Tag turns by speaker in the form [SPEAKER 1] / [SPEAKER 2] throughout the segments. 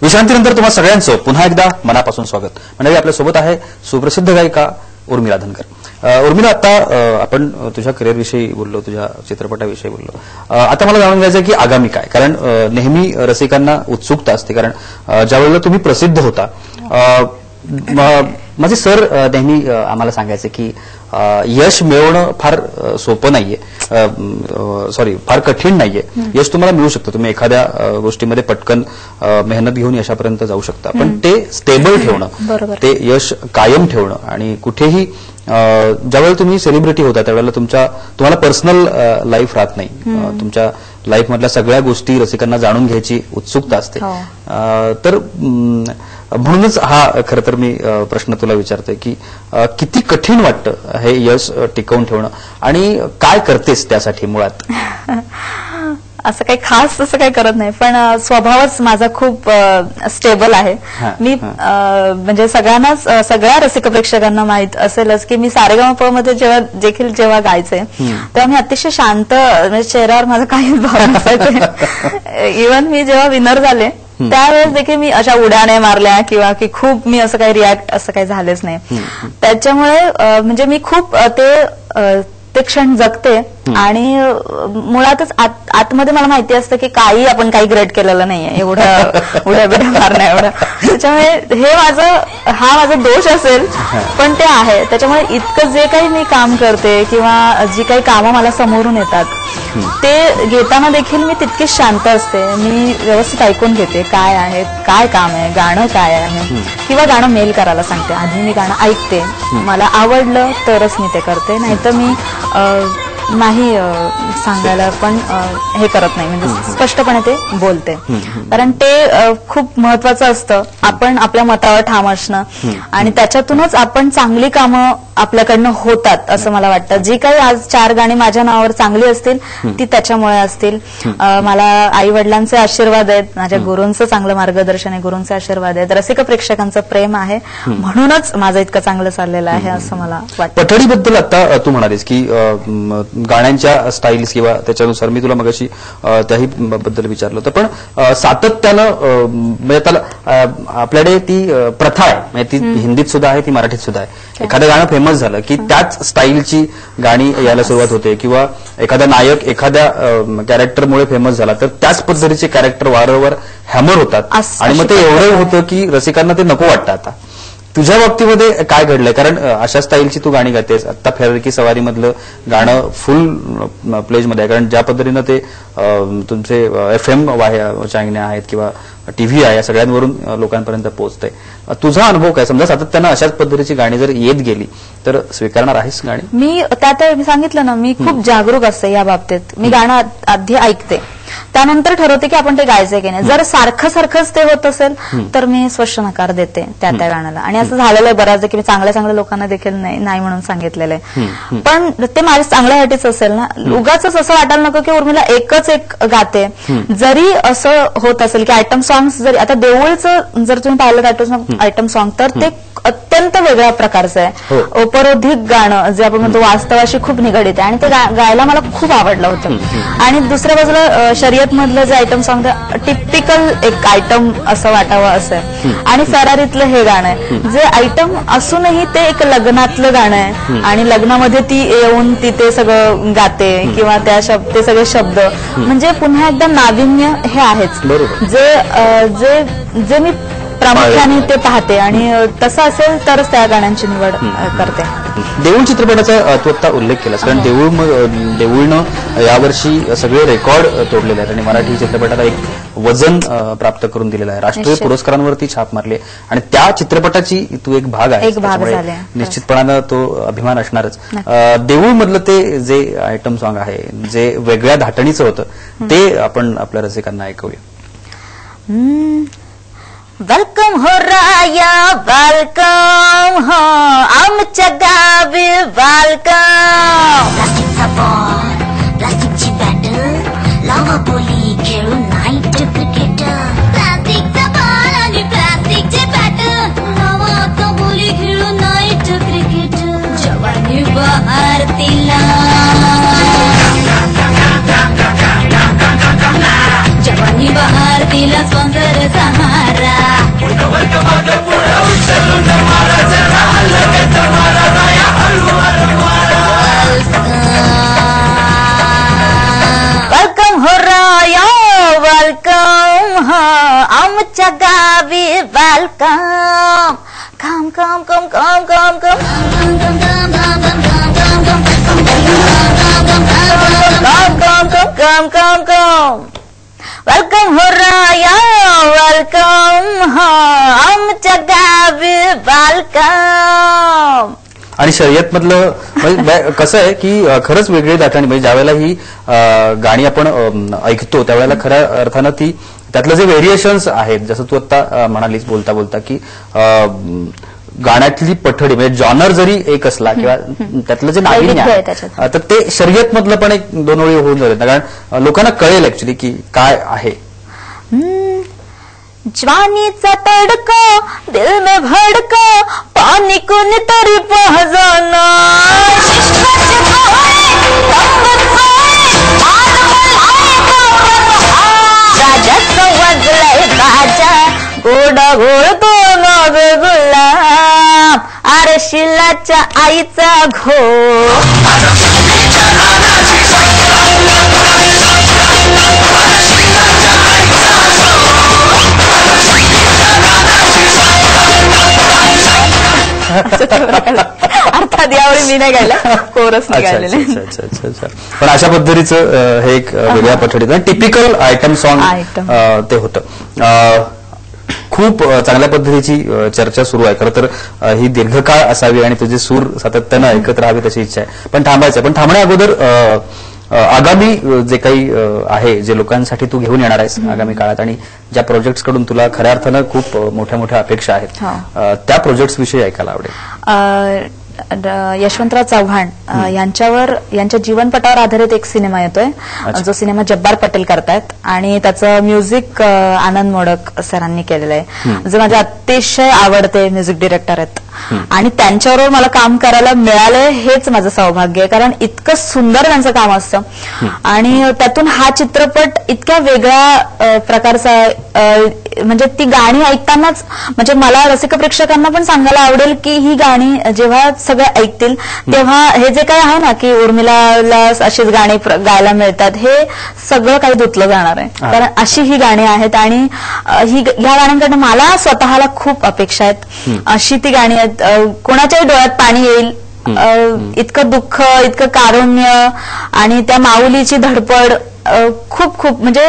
[SPEAKER 1] विश्रांतीनंतर तुम्हा सगळ्यांचं पुन्हा एकदा मनापासून स्वागत. म्हणजे आपल्यासोबत आहे सुप्रसिद्ध गायिका उर्मिला धनगर. उर्मिला, आता आपण तुझ्या करिअर विषयी बोललो, तुझ्या चित्रपटाविषयी बोललो. आता मला जाणून घ्यायचं की आगामी काय, कारण नेहमी रसिकांना उत्सुकता असते, कारण ज्यावेळेला तुम्ही प्रसिद्ध होता माझे सर नेहमी आम्हाला सांगायचे की यश मिळवणं फार सोपं नाहीये, फार कठीण नाहीये. यश तुम्हाला मिळू शकतं, तुम्ही एखाद्या गोष्टीमध्ये पटकन मेहनत घेऊन यशापर्यंत जाऊ शकता, पण ते स्टेबल ठेवणं, ते यश कायम ठेवणं, आणि कुठेही ज्यावेळेला तुम्ही सेलिब्रिटी होता त्यावेळेला तुम्हाला पर्सनल लाईफ राहत नाही. तुमच्या लाईफ मधल्या सगळ्या गोष्टी रसिकांना जाणून घ्यायची उत्सुकता असते. तर म्हणूनच हा खरं तर मी प्रश्न तुला विचारतोय की किती कठीण वाटतं हे यश टिकवून ठेवणं, आणि काय करतेस त्यासाठी मुळात?
[SPEAKER 2] असं काही खास तसं काही करत नाही, पण स्वभावच माझा खूप स्टेबल आहे. मी म्हणजे सगळ्या रसिक प्रेक्षकांना माहित असेलच की मी सारेगामाप मध्ये जेव्हा गायचे तेव्हा मी अतिशय शांत, म्हणजे चेहऱ्यावर माझा काहीच भाव नसायचे. इव्हन मी जेव्हा विनर झाले त्यावेळेस देखील मी अशा उड्या नाही मारल्या किंवा की खूप मी असं काही रिॲक्ट असं काही झालेच नाही. त्याच्यामुळे म्हणजे मी खूप ते क्षण जगते, आणि मुळातच आतमध्ये मला माहिती असतं की आपण काही ग्रेट केलेलं नाहीये उड्या बिड्या मारणं एवढं. त्याच्यामुळे हा माझा दोष असेल, पण ते आहे. त्याच्यामुळे इतकं जे काही मी काम करते किंवा जी काही कामं मला समोरून येतात ते घेताना देखील मी तितकीच शांत असते. मी व्यवस्थित ऐकून घेते काय आहे, काय काम आहे, गाणं काय आहे, किंवा गाणं मेल करायला सांगते. आधी मी गाणं ऐकते, मला आवडलं तरच मी ते करते, नाहीतर मी नाही सांगायला पण हे करत नाही, म्हणजे स्पष्टपणे ते बोलते. कारण ते खूप महत्वाचं असतं, आपण आपल्या मतावर ठाम असणं, आणि त्याच्यातूनच आपण चांगली कामं आपल्याकडनं होतात असं मला वाटतं. जी काही आज 4 गाणी माझ्या नावावर चांगली असतील ती त्याच्यामुळे असतील. मला आई वडिलांचे आशीर्वाद आहेत, माझ्या गुरूंचं चांगलं मार्गदर्शन आहे, गुरूंचे आशीर्वाद आहेत, रसिक प्रेक्षकांचं प्रेम आहे, म्हणूनच माझं इतकं चांगलं चाललेलं आहे असं मला वाटतं.
[SPEAKER 1] पठडीबद्दल आता तू म्हणालीस की गाण्यांच्या स्टाईल्स किंवा त्याच्यानुसार मी तुला मगाशी त्याही बद्दल विचारलं होतं, पण सातत्यानं म्हणजे त्याला आपल्याकडे ती प्रथा आहे, म्हणजे ती हिंदीत सुद्धा आहे, ती मराठीत सुद्धा आहे. एखादं गाणं फेमस झालं की त्याच स्टाईलची गाणी यायला सुरुवात होते, किंवा एखादा नायक एखाद्या कॅरेक्टरमुळे फेमस झाला तर त्याच पद्धतीचे कॅरेक्टर वारंवार हॅमर होतात, आणि मग ते एवढं होतं की रसिकांना ते नको वाटतं. आता तुझ्या बाबतीमध्ये काय घडलंय? कारण अशा स्टाईलची तू गाणी गातेस. आता फेरर की सवारी मधलं गाणं फुल प्लेजमध्ये आहे, कारण ज्या पद्धतीनं ते तुमचे FM वाहिन्या आहेत किंवा TV आहे, या सगळ्यांवरून लोकांपर्यंत पोहोचतंय. तुझा अनुभव काय? समजा सातत्यानं अशाच पद्धतीची गाणी जर येत गेली तर स्वीकारणार आहेस गाणी?
[SPEAKER 2] मी त्यात सांगितलं ना, मी खूप जागरूक असते या बाबतीत. मी गाणं आधी ऐकते, त्यानंतर ठरवते की आपण ते गायचंय की नाही. जर सारखंच ते होत असेल तर मी स्पष्ट नकार देते त्या गाण्याला, आणि असं झालेलं आहे बऱ्याचदा की मी चांगल्या लोकांना देखील नाही म्हणून सांगितलेलं आहे. पण ते माझ्या चांगल्यासाठीच असेल ना, उगाच असं वाटायला नको की उर्मिला एकच एक गाते. जरी असं होत असेल की आयटम सॉंग्स, जरी आता देऊळचं जर तुम्ही पाहिलं आयटम सॉंग, तर ते अत्यंत वेगळ्या प्रकारचं आहे. औपरोधिक गाणं जे आपण म्हणतो वास्तवाशी खूप निगडीत आहे, आणि ते गायला मला खूप आवडलं होतं. आणि दुसऱ्या बाजूला शर्यत मधलं जे आयटम सॉंग टिपिकल एक आयटम असं वाटावं असं, आणि फरारीतलं हे गाणं आहे जे आयटम असूनही ते एक लग्नातलं गाणं आहे, आणि लग्नामध्ये ती येऊन तिथे सगळं गाते, किंवा ते सगळे शब्द, म्हणजे पुन्हा एकदा नाविन्य हे आहेच जे मी प्रामुख्याने ते पाहते, आणि तसं असेल तरच त्या गाण्यांची निवड करते.
[SPEAKER 1] देऊळ चित्रपटाचा तू आता उल्लेख केलास, कारण देऊळनं यावर्षी सगळे रेकॉर्ड तोडलेले आहेत, आणि मराठी चित्रपटाला एक वजन प्राप्त करून दिलेलं आहे, राष्ट्रीय पुरस्कारांवरती छाप मारली, आणि त्या चित्रपटाची तू एक भाग आहे, निश्चितपणानं तो अभिमान असणारच. देऊळ मधलं ते जे आयटम सॉंग आहे, जे वेगळ्या धाटणीचं होतं, ते आपण आपल्या रसिकांना ऐकूया.
[SPEAKER 2] वेलकम हो राया, वेलकम हो आमच्या गावी, वेलकम.
[SPEAKER 3] प्लास्टिकचा बॉल, प्लास्टिकची बॅटल, लावा बोली खेळून नाईट क्रिकेट. प्लास्टिकचा बॉल आणि प्लास्टिकचे बॅटल, लावा बोली खेळून नाईट क्रिकेट. जवानी बहार तिला, जवानी बहार तिला सुंदर सहारा.
[SPEAKER 2] आमच्या गावी वेलकम. कम कम कम कम कम कम कम कम कम वेलकम हो राया वेलकम हो आमच्या गावी वेलकम.
[SPEAKER 1] आणि शर्यत मधलं म्हणजे कसं आहे की खरंच वेगळी दाटणी म्हणजे ज्यावेळेला ही गाणी आपण ऐकतो त्यावेळेला खऱ्या अर्थानं ती त्यातलं जे व्हेरिएशन्स आहेत जसं तू आता म्हणालीस बोलता बोलता की गाण्यातली पठडी म्हणजे जॉनर जरी एक असला किंवा त्यातलं जे नाविन्य आहे तर ते शर्यत मधलं पण एक दोन ओळी होऊन जाईल कारण लोकांना कळेल ऍक्च्युली की काय आहे.
[SPEAKER 2] जवानीचा तडका दिल में भडका पाणी कोणीतरी पहजाना राजाचं वाजलंय बाजा गोडा घोळतो मग गुलाम आरशिलाच्या आईचा घोळ. अर्थात यावेळी मी नाही गायला कोरस नाही गायलेले.
[SPEAKER 1] पण अशा पद्धतीचं हे एक वेगळ्या पठडीचं टिपिकल आयटम सॉन्ग ते होतं. खूप चांगल्या पद्धतीची चर्चा सुरू आहे. खरं तर ही दीर्घकाळ असावी आणि तुझे सूर सातत्यानं ऐकत राहावी तशी इच्छा आहे. पण थांबायचं पण थांबण्या अगोदर आगामी जे काही आहे जे लोकांसाठी तू घेऊन येणार आहेस आगामी काळात आणि ज्या प्रोजेक्ट्स कडून तुला खऱ्या अर्थानं खूप मोठ्या मोठ्या अपेक्षा आहेत त्या प्रोजेक्ट्स विषयी ऐकायला आवडेल.
[SPEAKER 2] यशवंतराव चव्हाण यांच्या जीवनपटावर आधारित एक सिनेमा येतोय जो सिनेमा जब्बार पटेल करतायत आणि त्याचं म्युझिक आनंद मोडक सरांनी केलेलं आहे जे माझे अतिशय आवडते म्युझिक डिरेक्टर आहेत आणि त्यांच्याबरोबर मला काम करायला मिळालंय हेच माझं सौभाग्य आहे कारण इतकं सुंदर त्यांचं काम असतं आणि त्यातून हा चित्रपट इतक्या वेगळ्या प्रकारचा म्हणजे ती गाणी ऐकतानाच म्हणजे मला रसिक प्रेक्षकांना पण सांगायला आवडेल की ही गाणी जेव्हा सगळं ऐकतील तेव्हा हे जे काही आहे ना की उर्मिलाला अशीच गाणी गायला मिळतात हे सगळं काही धुतलं जाणार आहे कारण अशी ही गाणी आहेत आणि ह्या गाण्यांकडनं मला स्वतःला खूप अपेक्षा आहेत. अशी ती गाणी आहेत कोणाच्याही डोळ्यात पाणी येईल इतकं दुःख इतकं कारुण्य आणि त्या माऊलीची धडपड खूप खूप म्हणजे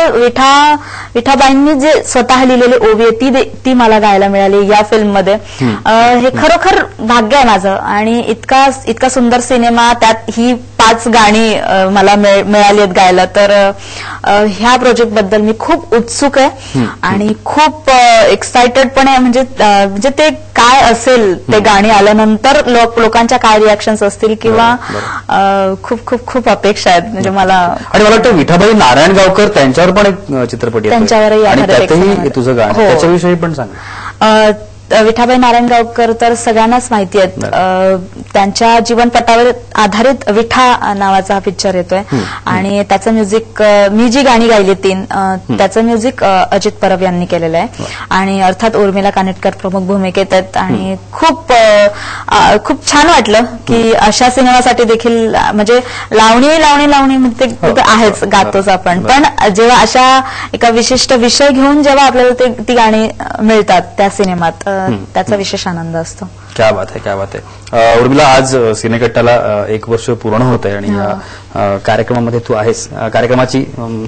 [SPEAKER 2] विठाबाईंनी जे स्वतः लिहिलेली ओवी आहे ती मला गायला मिळाली या फिल्ममध्ये. हे खरोखर भाग्य आहे माझं आणि इतका सुंदर सिनेमा त्यात ही 5 गाणी मला मिळाली आहेत गायला तर ह्या प्रोजेक्ट बद्दल मी खूप उत्सुक आहे आणि खूप एक्सायटेड पण आहे म्हणजे ते काय असेल ते गाणी आल्यानंतर लोकांच्या काय रिॲक्शन्स असतील किंवा खूप खूप खूप अपेक्षा आहेत म्हणजे मला.
[SPEAKER 1] आणि मला वाटतं विठाबाई नारायणगावकर त्यांच्यावर पण एक चित्रपट त्यांच्यावरही तुझं गाणं त्याच्याविषयी पण सांग.
[SPEAKER 2] विठाबाई नारायणगावकर तर सगळ्यांनाच माहिती आहेत त्यांच्या जीवनपटावर आधारित विठा नावाचा हा पिक्चर येतोय आणि त्याचं म्युझिक मी जी गाणी गायली 3 त्याचं म्युझिक अजित परब यांनी केलेलं आहे आणि अर्थात उर्मिला कानेटकर प्रमुख भूमिकेत आहेत आणि खूप खूप छान वाटलं की अशा सिनेमासाठी देखील म्हणजे लावणी म्हणजे आहेच गातोच आपण पण जेव्हा अशा एका विशिष्ट विषय घेऊन जेव्हा आपल्याला ती गाणी मिळतात त्या सिनेमात त्याचा विशेष आनंद असतो.
[SPEAKER 1] क्या बात आहे क्या बात आहे. उर्मिला आज सिनेकट्टाला 1 वर्ष पूर्ण होत आहे आणि या कार्यक्रमामध्ये तू आहेस. कार्यक्रमाची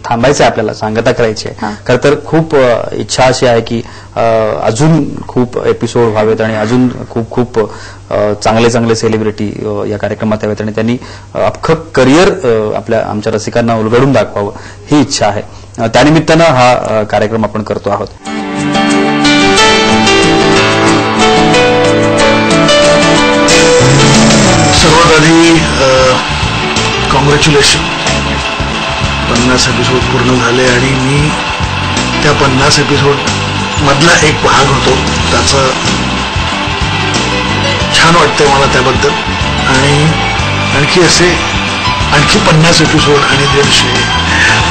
[SPEAKER 1] थांबायचं आहे आपल्याला सांगता करायची आहे. खरं तर खूप इच्छा अशी आहे की अजून खूप एपिसोड व्हावेत आणि अजून खूप खूप चांगले सेलिब्रिटी या कार्यक्रमात यावेत आणि त्यांनी अख्खं करिअर आमच्या रसिकांना उलगडून दाखवावं ही इच्छा आहे. त्यानिमित्तानं हा कार्यक्रम आपण करतो आहोत.
[SPEAKER 4] सर्वात आधी कॉंग्रॅच्युलेशन 50 एपिसोड पूर्ण झाले आणि मी त्या 50 एपिसोड मधला एक भाग होतो त्याचं छान वाटतंय मला त्याबद्दल आणि आणखी 50 एपिसोड आणि 150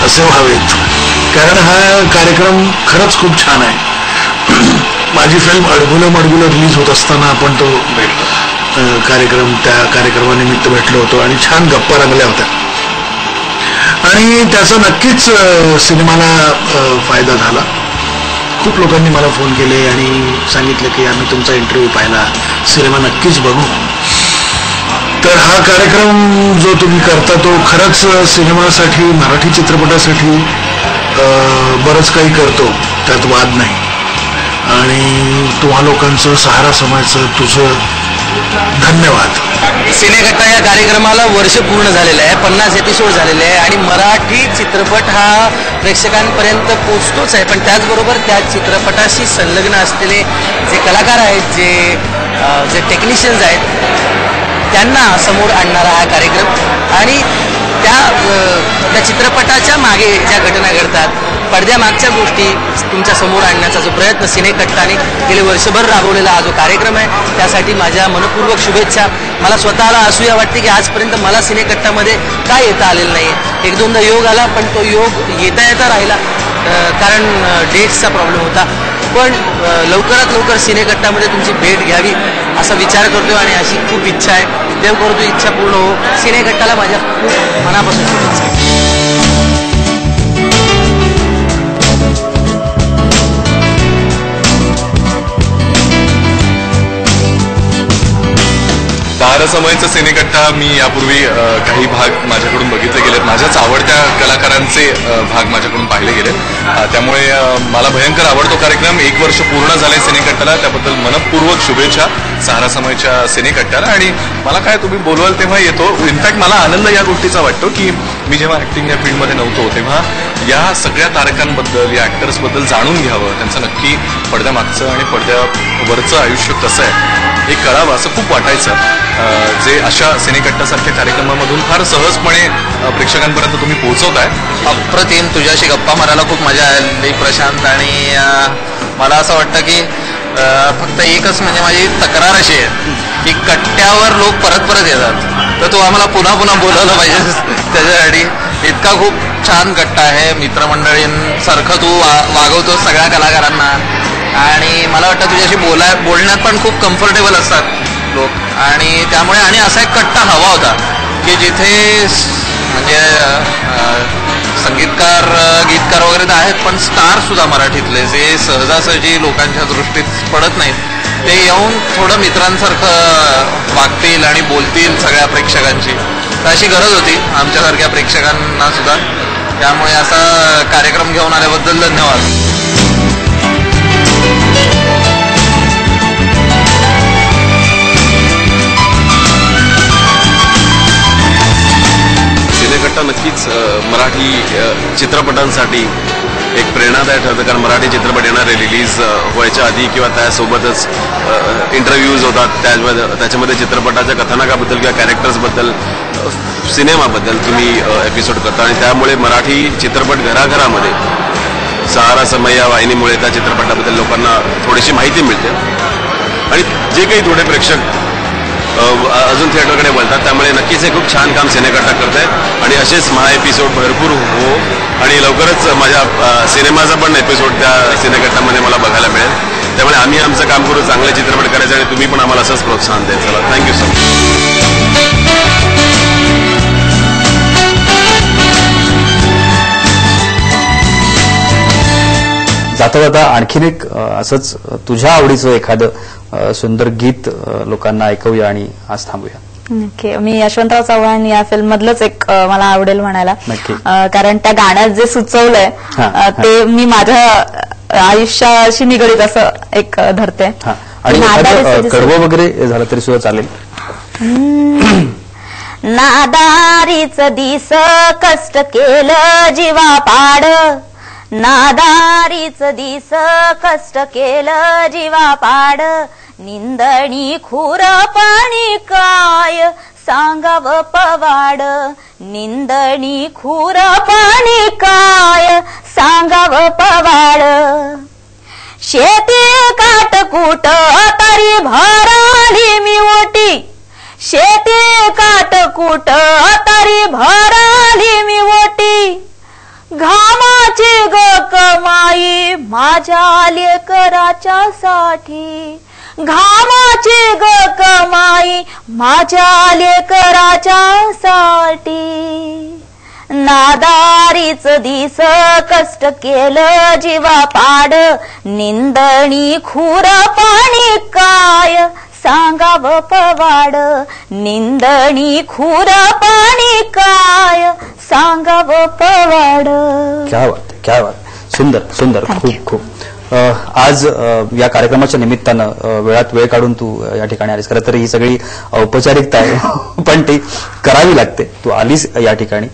[SPEAKER 4] असे व्हावेत कारण हा कार्यक्रम खरंच खूप छान आहे. माझी फिल्म अडगुलं रिलीज होत असताना आपण तो कार्यक्रम त्या कार्यक्रमानिमित्त भेटलो होतो आणि छान गप्पा रंगल्या होत्या आणि त्याचा नक्कीच सिनेमाला फायदा झाला खूप लोकांनी मला फोन केले आणि सांगितलं की आम्ही तुमचा इंटरव्ह्यू पाहिला, सिनेमा नक्कीच बघू. तर हा कार्यक्रम जो तुम्ही करता तो खरंच सिनेमासाठी, मराठी चित्रपटासाठी बरंच काही करतो, त्यात वाद नाही. आणि तुम्हा लोकांचं, सहारा समाजाचं तुझं धन्यवाद.
[SPEAKER 5] सिनेकट्टा या कार्यक्रमाला वर्ष पूर्ण झालेलं आहे, 50 एपिसोड झालेले आहे आणि मराठी चित्रपट हा प्रेक्षकांपर्यंत पोचतोच आहे, पण त्याचबरोबर त्या चित्रपटाशी संलग्न असलेले जे कलाकार आहेत, जे टेक्निशियन्स आहेत, त्यांना समोर आणणारा हा कार्यक्रम आणि त्या चित्रपटाच्या मागे ज्या घटना घडतात, पडद्यामागच्या गोष्टी तुमच्या समोर आणण्याचा जो प्रयत्न सिनेकट्टाने गेले वर्षभर राबवलेला हा जो कार्यक्रम आहे, त्यासाठी माझ्या मनपूर्वक शुभेच्छा. मला स्वतःला असूया वाटते की आजपर्यंत मला सिनेकट्टामध्ये काय येता आलेलं नाही. एक दोनदा योग आला, पण तो योग येता राहिला, कारण डेट्सचा प्रॉब्लेम होता. पण लवकरात लवकर सिनेकट्टामध्ये तुमची भेट घ्यावी असा विचार करतोय आणि अशी खूप इच्छा आहे. देव करतो इच्छा पूर्ण हो. सिनेकट्टाला माझ्या खूप मनापासून शुभेच्छा.
[SPEAKER 6] समयचा सिनेकट्टा मी यापूर्वी काही भाग माझ्याकडून बघितले गेलेत. माझ्याच आवडत्या कलाकारांचे भाग माझ्याकडून पाहिले गेले, त्यामुळे मला भयंकर आवडतो कार्यक्रम. 1 वर्ष पूर्ण झाले सिनेकट्टाला, त्याबद्दल मनपूर्वक शुभेच्छा सहारा समयच्या सिनेकट्टाला. आणि मला काय तुम्ही बोलवाल तेव्हा येतो. इनफॅक्ट मला आनंद या गोष्टीचा वाटतो की मी जेव्हा ऍक्टिंग या फील्डमध्ये नव्हतो तेव्हा या सगळ्या तारकांबद्दल, या ऍक्टर्सबद्दल जाणून घ्यावं, त्यांचं नक्की पडद्यामागचं आणि पडद्यावरचं आयुष्य कसं आहे हे कळावं असं खूप वाटायचं, जे अशा सिनेकट्टासारख्या कार्यक्रमामधून फार सहजपणे प्रेक्षकांपर्यंत तुम्ही पोहोचवताय.
[SPEAKER 5] अप्रतिम. तुझ्याशी गप्पा मारायला खूप मजा आली प्रशांत. आणि मला असं वाटतं की फक्त एकच म्हणजे माझी तक्रार अशी आहे की कट्ट्यावर लोक परत येतात, तर तू आम्हाला पुन्हा बोलवलं पाहिजे. त्याच्यासाठी इतका खूप छान कट्टा आहे, मित्रमंडळींसारखं तू वागवतो सगळ्या कलाकारांना. आणि मला वाटतं तुझ्याशी बोलण्यात पण खूप कम्फर्टेबल असतात लोक. आणि त्यामुळे आणि असा एक कट्टा हवा होता की जिथे म्हणजे संगीतकार, गीतकार वगैरे तर आहेत, पण स्टार सुद्धा मराठीतले जे सहजासहजी लोकांच्या दृष्टीत पडत नाहीत, ते येऊन थोडं मित्रांसारखं वागतील आणि बोलतील सगळ्या प्रेक्षकांची. तर अशी गरज होती आमच्यासारख्या प्रेक्षकांना सुद्धा. त्यामुळे असा कार्यक्रम घेऊन आल्याबद्दल धन्यवाद.
[SPEAKER 6] सिनेकट्टा नक्कीच मराठी चित्रपटांसाठी एक प्रेरणादायक ठरतं, कारण मराठी चित्रपट येणारे रिलीज व्हायच्या आधी किंवा त्यासोबतच इंटरव्ह्यूज होतात, त्याच्यामध्ये चित्रपटाच्या कथानकाबद्दल किंवा कॅरेक्टर्सबद्दल, सिनेमाबद्दल तुम्ही एपिसोड करता. आणि त्यामुळे मराठी चित्रपट घराघरामध्ये सहारा समय या वाहिनीमुळे त्या चित्रपटाबद्दल लोकांना थोडीशी माहिती मिळते आणि जे काही थोडे प्रेक्षक अजून थिएटरकडे वळतात. त्यामुळे नक्कीच हे खूप छान काम सिनेकट्टा करत आहे आणि असेच महा एपिसोड भरपूर हो. आणि लवकरच माझ्या सिनेमाचा पण एपिसोड त्या सिनेकट्टामध्ये मला बघायला मिळेल. त्यामुळे आम्ही आमचं काम करू, चांगले चित्रपट करायचे आणि तुम्ही पण आम्हाला असंच प्रोत्साहन द्याल. चला, थँक्यू सो मच.
[SPEAKER 1] जाता जाता आणखीन एक असंच तुझ्या आवडीचं एखादं सुंदर गीत लोकांना ऐकूया आणि आज थांबूया.
[SPEAKER 2] ओके. मी यशवंतराव चव्हाण या फिल्म मधलंच एक मला आवडेल म्हणायला, कारण त्या गाण्यात जे सुचवलंय ते मी माझ्या आयुष्याशी निगडीत असं एक धरते.
[SPEAKER 1] आणि कडवं वगैरे झालं तरी सुद्धा चालेल.
[SPEAKER 3] नादारीच दिस कष्ट केलं जीवा पाड, नादारीच दिस कष्ट केलं जीवा पाड, निंदणी खुर पाणी काय सांगाव पवाड, निंदणी खुर पाणी काय सांगाव पवाड, शेती काटकूट तरी भराली मी ओटी, शेती काटकूट तरी भराली मी ओटी, घामाची ग कमाई माझ्या लेकराच्या साठी, घामाची ग कमाई माझ्या लेकराच्या साठी, नादारीच दिस कष्ट केलं जीवा पाड निंदणी खूर पाणी काय सांगावं पवाड निंदणी खूर पाणी काय सांगावं पवाड.
[SPEAKER 1] क्या बात, सुंदर सुंदर, खूप खूप. आज या कार्यक्रमाच्या निमित्तानं वेळात वेळ काढून तू या ठिकाणी आलीस. खरं तर ही सगळी औपचारिकता आहे पण ती करावी लागते. तू आलीस या ठिकाणी,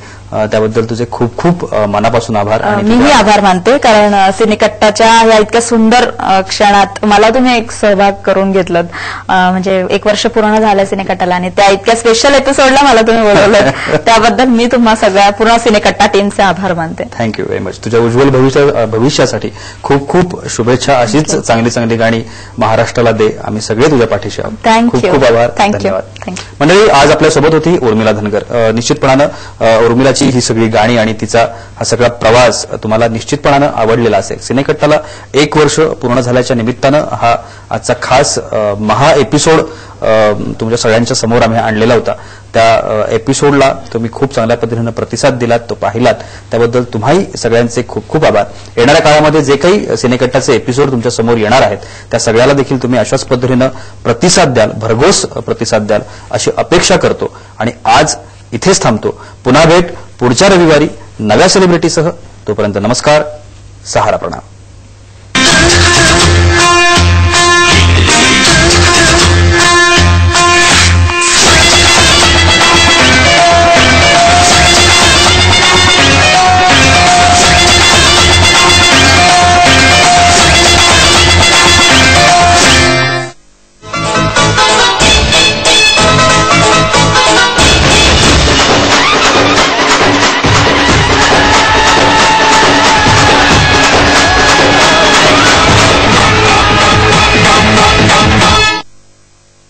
[SPEAKER 1] त्याबद्दल तुझे खूप खूप मनापासून आभार.
[SPEAKER 2] मीही आभार मानते, कारण सिनेकट्टाच्या या इतक्या सुंदर क्षणात मला तुम्ही एक सहभाग करून घेतलं. म्हणजे 1 वर्ष पूर्ण झालं सिनेकट्टाला आणि त्या इतक्या स्पेशल एपिसोडला मला तुम्ही बोलवलं त्याबद्दल मी तुम्हा सगळ्या पूर्ण सिनेकट्टा टीमचे आभार मानते.
[SPEAKER 1] Thank you very much. तुझ्या उज्ज्वल भविष्यासाठी खूप खूप शुभेच्छा. अशीच चांगली चांगली गाणी महाराष्ट्राला दे. आम्ही सगळे तुझ्या पाठीशी आहोत. खूप खूप आभार, धन्यवाद. मंडळी, आज आपल्यासोबत होती उर्मिला धनगर. निश्चितपणानं उर्मिलाची ही सगळी गाणी आणि तिचा हा सगळा प्रवास तुम्हाला निश्चितपणानं आवडलेला असेल. सिनेकट्टाला 1 वर्ष पूर्ण झाल्याच्या निमित्तानं हा आजचा खास महा एपिसोड तुमच्या सगळ्यांच्या समोर आम्ही आणलेला होता. त्या एपिसोडला तुम्ही खूप चांगल्या पद्धतीनं प्रतिसाद दिलात, तो पाहिलात, त्याबद्दल तुम्हाही सगळ्यांचे खूप खूप आभार. येणाऱ्या काळामध्ये जे काही सिनेकट्टाचे एपिसोड तुमच्या समोर येणार आहेत त्या सगळ्याला देखील तुम्ही अशाच पद्धतीनं प्रतिसाद द्याल, भरघोस प्रतिसाद द्याल अशी अपेक्षा करतो आणि आज इथेच थांबतो. पुन्हा भेट पुढच्या रविवारी नव्या सेलिब्रिटीसह. तोपर्यंत नमस्कार, सहारा, प्रणाम.